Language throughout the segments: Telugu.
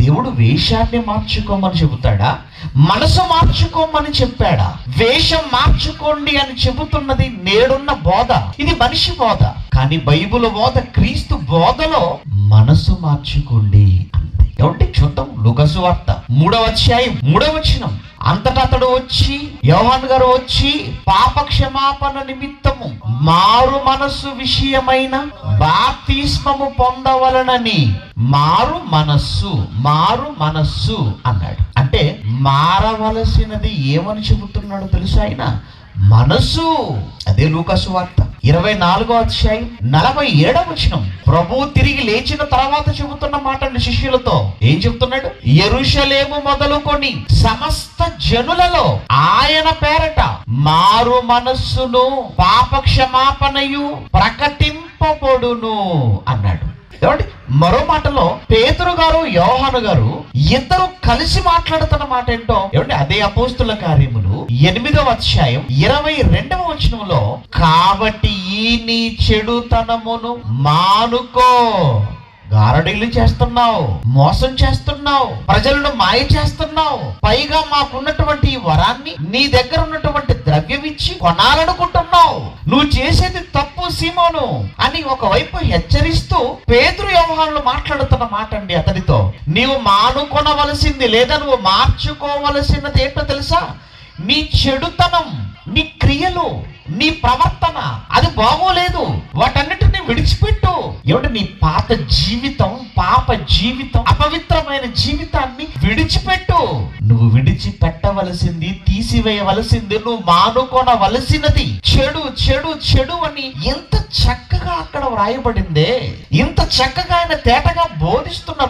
దేవుడు వేషాన్ని మార్చుకోమని చెబుతాడా, మనసు మార్చుకోమని చెప్పాడా? వేషం మార్చుకోండి అని చెబుతున్నది నేడున్న బోధ, ఇది మనిషి బోధ. కానీ బైబిల్ బోధ, క్రీస్తు బోధలో మనసు మార్చుకోండి అంతే. ఏమంటే చూద్దాం, లూకాసు వార్త 3వ అధ్యాయం 3వ వచనం. అంతటా అతడు వచ్చి, యోహాను గారు వచ్చి, పాప క్షమాపణ నిమిత్తము మారు మనస్సు విషయమైన బాప్తిస్మము పొందవలనని మారు మనస్సు అన్నాడు. అంటే మారవలసినది ఏమని చెబుతున్నాడు తెలుసా ఆయన? మనసు. అదే లూకాసు వార్త 24వ అధ్యాయం 47వ వచనం. ప్రభువు తిరిగి లేచిన తర్వాత చెబుతున్న మాట శిష్యులతో ఏం చెబుతున్నాడు? యెరూషలేము మొదలుకొని సమస్త జనులలో ఆయన పేరట మారు మనస్సును పాప క్షమాపణయు ప్రకటింపబడును అన్నాడు. ఏమండి, మరో మాటలో పేతురు గారు, యోహాను గారు ఇద్దరు కలిసి మాట్లాడుతున్న మాట ఏంటో ఏమండి? అదే అపోస్తుల కార్యములు 8వ అధ్యాయం 22వ వచనంలో, కాబట్టి ఈ నీ చెడుతనమును మానుకో. గారడీలు చేస్తున్నావు, మోసం చేస్తున్నావు, ప్రజలను మాయ చేస్తున్నావు, పైగా మాకున్నటువంటి ఈ వరాన్ని నీ దగ్గర ఉన్నటువంటి ద్రవ్యం ఇచ్చి కొనాలనుకుంటున్నావు, నువ్వు చేసేది తప్పు సీమోను అని ఒకవైపు హెచ్చరిస్తూ పేతురు యోహానులు మాట్లాడుతున్న మాట అండి అతడితో. నీవు మానుకొనవలసింది లేదా నువ్వు మార్చుకోవలసినది ఏంటో తెలుసా? నీ చెడుతనం, నీ క్రియలు, నీ ప్రవర్తన అది బాగోలేదు, వాటన్నిటిని విడిచిపెట్టు. ఏమిటి? నీ పాత జీవితం, పాప జీవితం, అపవిత్రమైన జీవితాన్ని విడిచిపెట్టు. నువ్వు విడిచిపెట్టవలసింది, తీసివేయవలసింది, నువ్వు మానుకొనవలసినది చెడు చెడు చెడు అని ఎంత చక్కగా అక్కడ వ్రాయబడిందే. ఇంత చక్కగా ఆయన తేటగా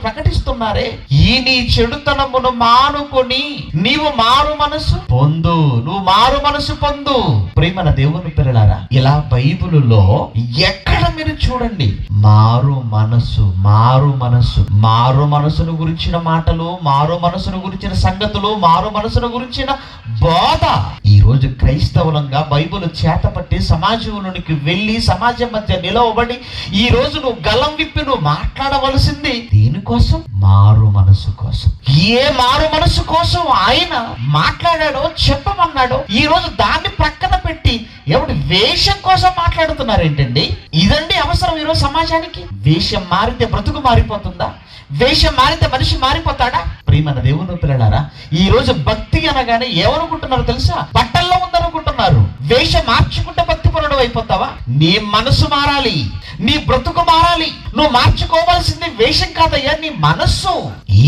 ప్రకటిస్తున్నారే. ఈ నీ చెడుతనమును మానుకొని నీవు మారు మనసు పొందు, నువ్వు మారు మనసు పొందు. ప్రియమైన దేవుని పిల్లలారా, ఇలా బైబిలులో ఎక్కడ మీరు చూడండి మారు మనసును గురించిన మాటలు, మారు మనసును గురించిన సంగతులు, మారు మనసును గురించిన బోధ. ఈ రోజు క్రైస్తవులంగా బైబిల్ చేతపట్టి సమాజంలోనికి వెళ్ళి సమాజం మధ్య నిలవబడి ఈ రోజు నువ్వు గలం విప్పి నువ్వు మాట్లాడవలసింది దీనికోసం, మారు మనసు కోసం. ఏ మారు మనసు కోసం ఆయన మాట్లాడాడో చెప్పమన్నాడో ఈ రోజు దాన్ని ప్రక్కన పెట్టి ఎవడు వేషం కోసం మాట్లాడుతున్నారు ఏంటండి? ఇదండి అవసరం ఈరోజు సమాజానికి. వేషం మారితే బ్రతుకు మారిపోతుందా? వేషం మారితే మనిషి మారిపోతాడా? ప్రియమైన దేవుని పిల్లలారా, ఈ రోజు భక్తి అనగానే ఏమనుకుంటున్నారు తెలుసా? బట్టల్లో ఉందనుకుంటున్నారు. వేషం మార్చుకుంటే భక్తి పరుడు అయిపోతావా? నీ మనసు మారాలి, నీ బ్రతుకు మారాలి. నువ్వు మార్చుకోవాల్సింది వేషం కాదయ్యా, నీ మనస్సు.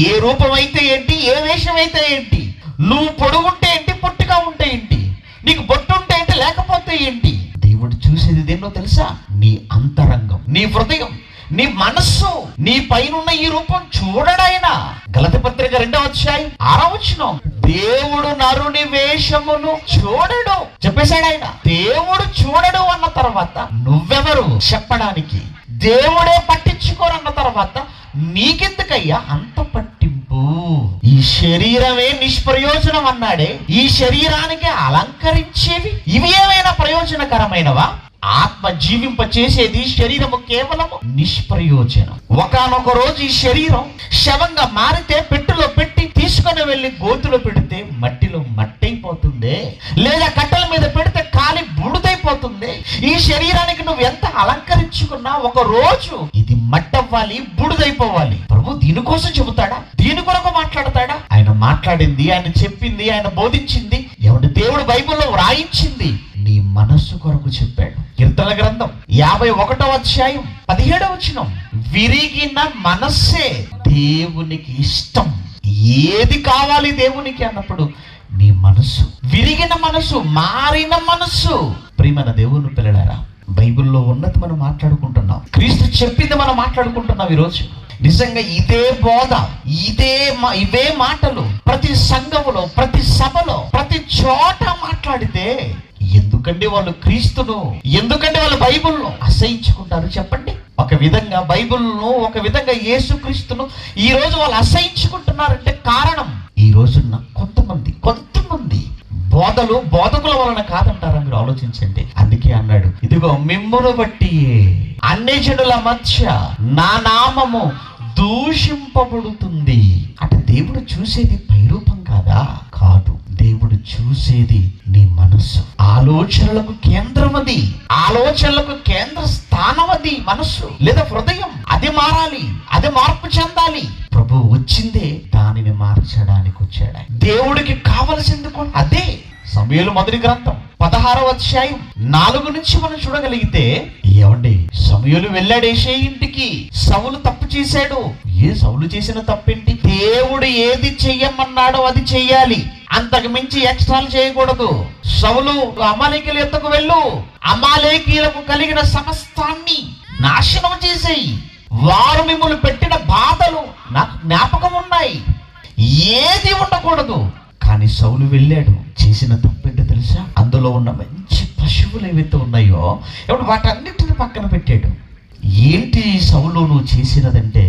ఏ రూపం అయితే ఏంటి, ఏ వేషం అయితే ఏంటి, నువ్వు పొడుగుంటే ఏంటి, పొట్టిగా ఉంటే ఏంటి, నీకు బొట్టు ఉంటే ఏంటి, లేకపోతే ఏంటి, దేవుడు చూసేది దేన్నో తెలుసా? నీ అంతరంగం, నీ హృదయం, నీ మనస్సు. నీ పైన ఈ రూపం చూడడాయన. గలతీ పత్రిక 2వ అధ్యాయం 6వ వచనం. దేవుడు నరుని వేషమును చూడడు చెప్పేశాడు ఆయన. దేవుడు చూడడు అన్న తర్వాత నువ్వెవరు చెప్పడానికి? దేవుడే పట్టించుకోరన్న తర్వాత నీకెందుకయ్యా అంత పట్టింపు? ఈ శరీరమే నిష్ప్రయోజనం అన్నాడే. ఈ శరీరానికి అలంకరించేవి ఇవి ఏమైనా ప్రయోజనకరమైనవా? ఆత్మ జీవింప చేసేది శరీరము కేవలం నిష్ప్రయోజనం. ఒకానొక రోజు ఈ శరీరం శవంగా మారితే పెట్టెలో పెట్టి తీసుకొని వెళ్ళి గోతులో పెడితే మట్టిలో మట్టయిపోతుంది, లేదా కట్టెల మీద పెడితే కాలి బూడిదైపోతుంది. ఈ శరీరానికి నువ్వు ఎంత అలంకరించుకున్నా ఒక రోజు ఇది మట్టవ్వాలి, బూడిదైపోవాలి. ప్రభు దీనికోసం చెబుతాడా? దీని కొరకు మాట్లాడతాడా? ఆయన మాట్లాడింది, ఆయన చెప్పింది, ఆయన బోధించింది ఎవడు దేవుడు బైబిల్లో వ్రాయించింది నీ మనస్సు కొరకు చెప్పాడు. కీర్తనల గ్రంథం 51వ అధ్యాయం 17వ వచనం. విరిగిన మనస్సే దేవునికి ఇష్టం. ఏది కావాలి దేవునికి అన్నప్పుడు నీ మనస్సు. విరిగిన మనస్సు, మారిన మనస్సు. ప్రియమైన దేవుని పిల్లలారా, బైబిల్లో ఉన్నది మనం మాట్లాడుకుంటున్నాం, క్రీస్తు చెప్పింది మనం మాట్లాడుకుంటున్నాం. ఈరోజు నిజంగా ఇదే బోధ, ఇవే మాటలు ప్రతి సంఘములో, ప్రతి సభలో, ప్రతి చోట మాట్లాడితే ఎందుకంటే వాళ్ళు క్రీస్తును, ఎందుకంటే వాళ్ళు బైబిల్ను అసహించుకుంటారు చెప్పండి? ఒక విధంగా బైబిల్ను, ఒక విధంగా యేసుక్రీస్తును ఈ రోజు వాళ్ళు అసహించుకుంటున్నారంటే కారణం ఈ రోజున్న కొంతమంది బోధకుల వలన కాదంటారా? మీరు ఆలోచించండి. అందుకే అన్నాడు, ఇదిగో మిమ్మును బట్టి అన్యజనుల మధ్య నా నామము దూషింపబడుతుంది. చూసేది పైరూపం కాదా? కాదు. దేవుడు చూసేది నీ మనస్సు. ఆలోచనలకు కేంద్రం అది. ఆలోచనలకు కేంద్ర స్థానం అది మనస్సు లేదా హృదయం. అది మారాలి, అది మార్పు చెందాలి. ప్రభు వచ్చిందే దానిని మార్చడానికి వచ్చాడు. దేవుడికి కావలసింది కూడా అదే. సమూయేలు మొదటి గ్రంథం 16వ అధ్యాయం 4 నుంచి మనం చూడగలిగితే, ఏమండి, సమూయేలు వెళ్ళాడు యెషయి ఇంటికి. సౌలు తప్పు చేశాడు. సౌలు చేసిన తప్పేంటి? దేవుడు ఏది చెయ్యమన్నాడో అది చెయ్యాలి, అంతకు మించి ఎక్స్ట్రాలు చేయకూడదు. సౌలు అమాలేకీయుల యొద్దకు వెళ్ళు, అమాలేకీయులకు కలిగిన సమస్తాన్ని నాశనం చేసేయి, వారు మిమ్మల్ని పెట్టిన బాధలు నాకు జ్ఞాపకం ఉన్నాయి, ఏది ఉండకూడదు. కానీ సౌలు వెళ్ళాడు. చేసిన తప్పేంటో తెలుసా? అందులో ఉన్న మంచి పశువులు ఏవైతే ఉన్నాయో వాటన్నిటిని పక్కన పెట్టాడు. ఏంటి సౌలు నువ్వు చేసినదంటే,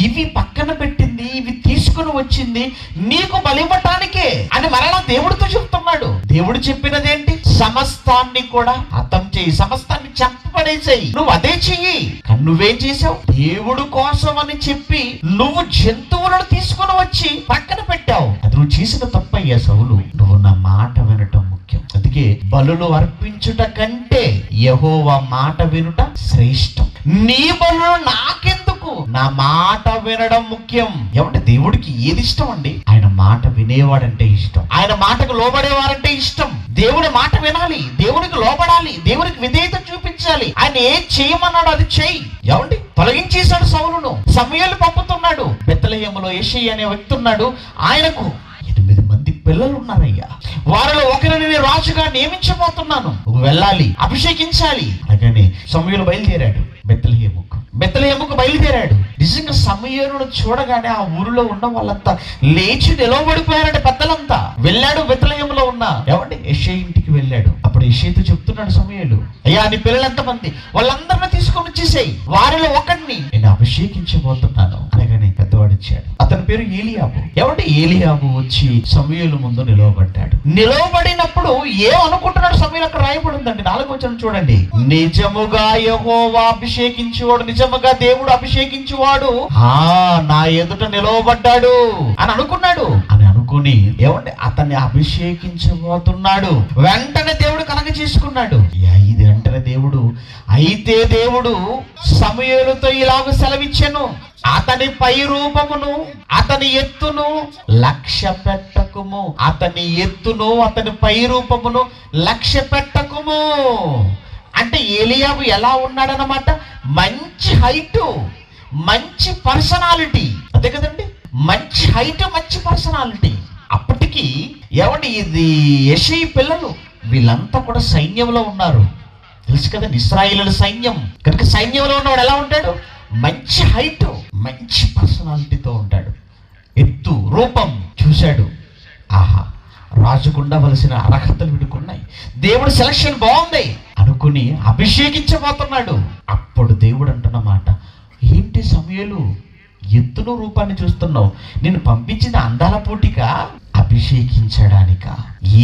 ఇవి పక్కన పెట్టింది, ఇవి తీసుకుని వచ్చింది నీకు బలివ్వటానికే అని మరలా దేవుడితో చెప్తున్నాడు. దేవుడు చెప్పినదేంటి? సమస్తాన్ని కూడా హతం చేయి, సమస్తాన్ని చంపబడేసేయి. నువ్వు అదే చెయ్యి. కానీ నువ్వేం చేసావు? దేవుడు కోసం అని చెప్పి నువ్వు జంతువులను తీసుకుని వచ్చి పక్కన పెట్టావు. అది నువ్వు చేసిన తప్పయ్యా సౌలు. నువ్వు నా మాట వినటం ముఖ్యం. అందుకే బలులు అర్పించుట కంటే యెహోవా మాట వినుట శ్రేష్టం. నీ బలులు నాకెందుకు? నా మాట వినడం ముఖ్యం. ఏమంటే దేవుడికి ఏది ఇష్టం అండి? ఆయన మాట వినేవాడంటే ఇష్టం. ఆయన మాటకు లోబడేవారంటే ఇష్టం. దేవుడి మాట వినాలి, దేవునికి లోబడాలి, దేవునికి విధేయత చూపించాలి. ఆయన ఏం చేయమన్నాడు అది చెయ్యి. ఏమండి, తొలగించేశాడు సౌలును. సమూయేలు పంపుతున్నాడు. బెత్లెహేములో యెషయి అనే వ్యక్తి ఉన్నాడు. ఆయనకు 8 మంది పిల్లలు ఉన్నారయ్యా. వారిలో ఒకరిని నేను రాజుగా నియమించబోతున్నాను, నువ్వు వెళ్ళాలి, అభిషేకించాలి. అలాగని సమూయేలు బయలుదేరాడు. బెత్లెహేముకు బయలుదేరాడు. నిజంగా సమూయేలును చూడగానే ఆ ఊరిలో ఉన్న వాళ్ళంతా లేచి నిలవబడిపోయారంటే పెద్దలంతా. వెళ్ళాడు బెత్లెహేములో ఉన్న యెషయి ఇంటికి వెళ్ళాడు. అప్పుడు యెషయితో చెప్తున్నాడు సమూయేలు, అయ్యా నీ పిల్లలు ఎంతమంది? వాళ్ళందరినీ తీసుకొని వచ్చేసేయి, వారిలో ఒకడిని నేను అభిషేకించబోతున్నాను అనగానే పెద్దవాడు ఇచ్చాడు. అతని పేరు ఏలీయాబు. ఏలీయాబు వచ్చి సమూయేలు ముందు నిలవబడ్డాడు. నిలవబడినప్పుడు ఏమనుకుంటున్నాడు సమూయేలు? అక్కడ రాయబడి ఉందండి, 4వ వచనం చూడండి. నిజముగా యెహోవా అభిషేకించువాడు, నిజముగా దేవుడు అభిషేకించువాడు నా ఎదుట నిలవబడ్డాడు అని అనుకున్నాడు. అని అనుకుని అతన్ని అభిషేకించబోతున్నాడు. వెంటనే దేవుడు కలగ చేసుకున్నాడు. ఇది వెంటనే దేవుడు సమూయేలుతో ఇలాగ సెలవిచ్చెను, అతని పై రూపమును అతని ఎత్తును లక్ష్య పెట్టకుము. అతని ఎత్తును అతని పై రూపమును లక్ష్య పెట్టకుము. అంటే ఏలీయాబు ఎలా ఉన్నాడనమాట? మంచి హైటు, మంచి పర్సనాలిటీ. అదే కదండి, మంచి హైట్, మంచి పర్సనాలిటీ. అప్పటికి ఇది యెషయి పిల్లలు వీళ్ళంతా కూడా సైన్యంలో ఉన్నారు. తెలుసు కదండి, ఇశ్రాయేలు సైన్యం. కనుక సైన్యంలో ఉన్నవాడు ఎలా ఉంటాడు? మంచి హైట్, మంచి పర్సనాలిటీతో ఉంటాడు. ఎత్తు, రూపం చూశాడు. ఆహా, రాజుకు ఉండవలసిన అర్హతలు వీడుకున్నాయి, దేవుడు సెలక్షన్ బాగుంది అనుకుని అభిషేకించబోతున్నాడు. అప్పుడు దేవుడు అంటున్న మాట, ఏంటి సమూయేలు, ఎత్తును రూపాన్ని చూస్తున్నావు? నేను పంపించిన అందాల పోటీగా, అభిషేకించడానిక?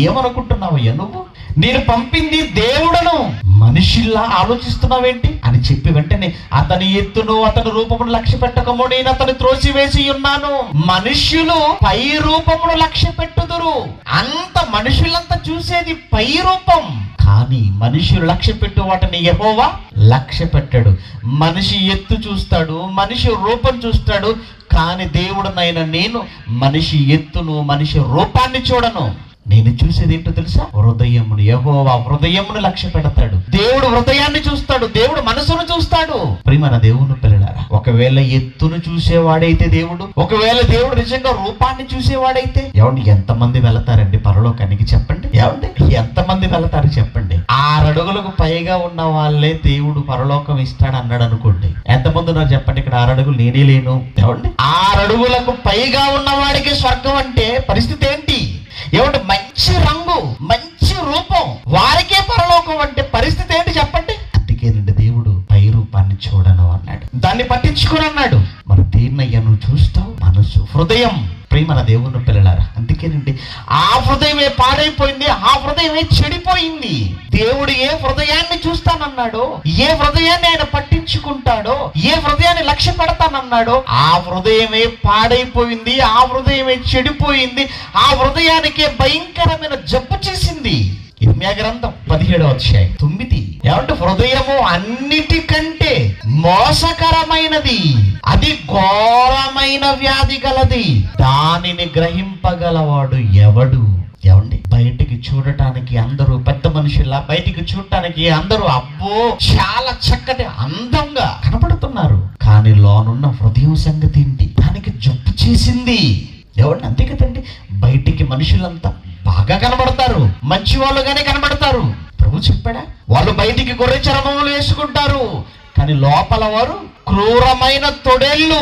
ఏమనుకుంటున్నావయ్యా నువ్వు? నేను పంపింది దేవుడను, మనిషిలా ఆలోచిస్తున్నావేంటి అని చెప్పి వెంటనే అతని ఎత్తును అతని రూపమును లక్ష్య పెట్టకము, నేను అతని త్రోసివేసి ఉన్నాను. మనుష్యులు పై రూపమును లక్ష్య పెట్టుదురు. అంత మనుషులంతా చూసేది పై రూపం, కానీ మనుషులు లక్ష్య పెట్టు వాటిని యెహోవా లక్ష్య పెట్టాడు. మనిషి ఎత్తు చూస్తాడు, మనిషి రూపం చూస్తాడు, కానీ దేవుడునైనా నేను మనిషి ఎత్తును మనిషి రూపాన్ని చూడను. నేను చూసేది ఏంటో తెలుసా? హృదయమును. యెహోవా హృదయమును లక్ష్య పెడతాడు. దేవుడు హృదయాన్ని చూస్తాడు, దేవుడు మనసును చూస్తాడు. ప్రియమైన దేవుని పిల్లలారా, ఒకవేళ ఎత్తును చూసేవాడైతే దేవుడు, ఒకవేళ దేవుడు నిజంగా రూపాన్ని చూసేవాడైతే ఎంతమంది వెళతారండి పరలోకానికి? చెప్పండి. ఎంతమంది వెళతారు చెప్పండి? 6 అడుగులకు పైగా ఉన్న వాళ్ళే దేవుడు పరలోకం ఇస్తాడు అన్నాడు అనుకోండి. ఎంతమంది ఉన్నారు చెప్పండి? ఇక్కడ 6 అడుగులు నేనే లేను. 6 అడుగులకు పైగా ఉన్నవాడికి స్వర్గం అంటే పరిస్థితి ఏంటి? మంచి రంగు, మంచి రూపం, వారికే పరలోకం అంటే పరిస్థితి ఏంటి చెప్పండి? అందుకేనండి దేవుడు పై రూపాన్ని చూడను అన్నాడు, దాన్ని పట్టించుకుని అన్నాడు. మరి దేన్నయ్యా నువ్వు చూస్తావు? మనసు, హృదయం. ప్రియమైన దేవుని పిల్లలారా, అందుకేనండి ఆ హృదయమే పాడైపోయింది, ఆ హృదయమే చెడిపోయింది. దేవుడు ఏ హృదయాన్ని చూస్తానన్నాడో, ఏ హృదయాన్ని ఆయన పట్టించుకుంటాడో, ఏ హృదయాన్ని లక్ష్య పెడతానన్నాడో ఆ హృదయమే పాడైపోయింది, ఆ హృదయమే చెడిపోయింది, ఆ హృదయానికే భయంకరమైన జబ్బు చేసింది. ఇర్మీయా గ్రంథం 17:9 ఏమంటే హృదయము అన్నిటికంటే మోసకరమైనది, అది ఘోరమైన వ్యాధి గలది, దానిని గ్రహింపగలవాడు ఎవడు? ఏమండి బయటికి చూడటానికి అందరూ పెద్ద మనుషుల్లా, బయటికి చూడటానికి అందరూ అబ్బో చాలా చక్కటి అందంగా కనపడుతున్నారు, కానీ లోనున్న హృదయం సంగతి ఏంటి? దానికి జబ్బు చేసింది. ఏమండి అంతే కదండి, బయటికి మనుషులంతా బాగా కనబడతారు, మంచి వాళ్ళుగానే కనబడతారు. ప్రభు చెప్పాడా? వాళ్ళు బయటికి గొర్రె చర్మములు వేసుకుంటారు, కానీ లోపల వారు క్రూరమైన తొడేళ్ళు.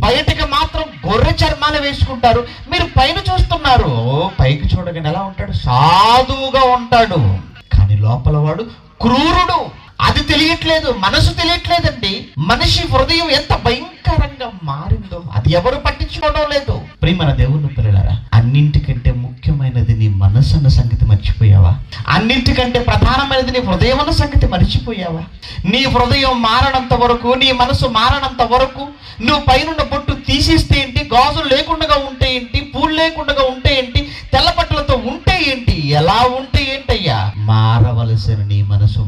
బయటకి మాత్రం గొర్రె చర్మాలు వేసుకుంటారు, మీరు పైన చూస్తున్నారు, పైకి చూడగానే ఎలా ఉంటాడు? సాధువుగా ఉంటాడు, కానీ లోపల వాడు క్రూరుడు. అది తెలియట్లేదు, మనసు తెలియట్లేదండి. మనిషి హృదయం ఎంత భయంకరంగా మారిందో అది ఎవరు పట్టించుకోవడం లేదు. ప్రియమైన దేవుని పిల్లలారా, అన్నింటికంటే ముఖ్యమైనది నీ మనసు అన్న సంగతి మర్చిపోయావా? అన్నింటికంటే ప్రధానమైనది నీ హృదయం అన్న సంగతి మర్చిపోయావా? నీ హృదయం మారనంత వరకు, నీ మనసు మారనంత వరకు నువ్వు పైనున్న బొట్టు తీసేస్తే ఏంటి, గాజులు లేకుండా ఉంటే ఏంటి, పూలు లేకుండా ఉంటే ఏంటి, తెల్ల బట్టలతో ఉంటే ఏంటి, ఎలా ఉంటే ఏంటయ్యా? మారవలసిన నీ మనసు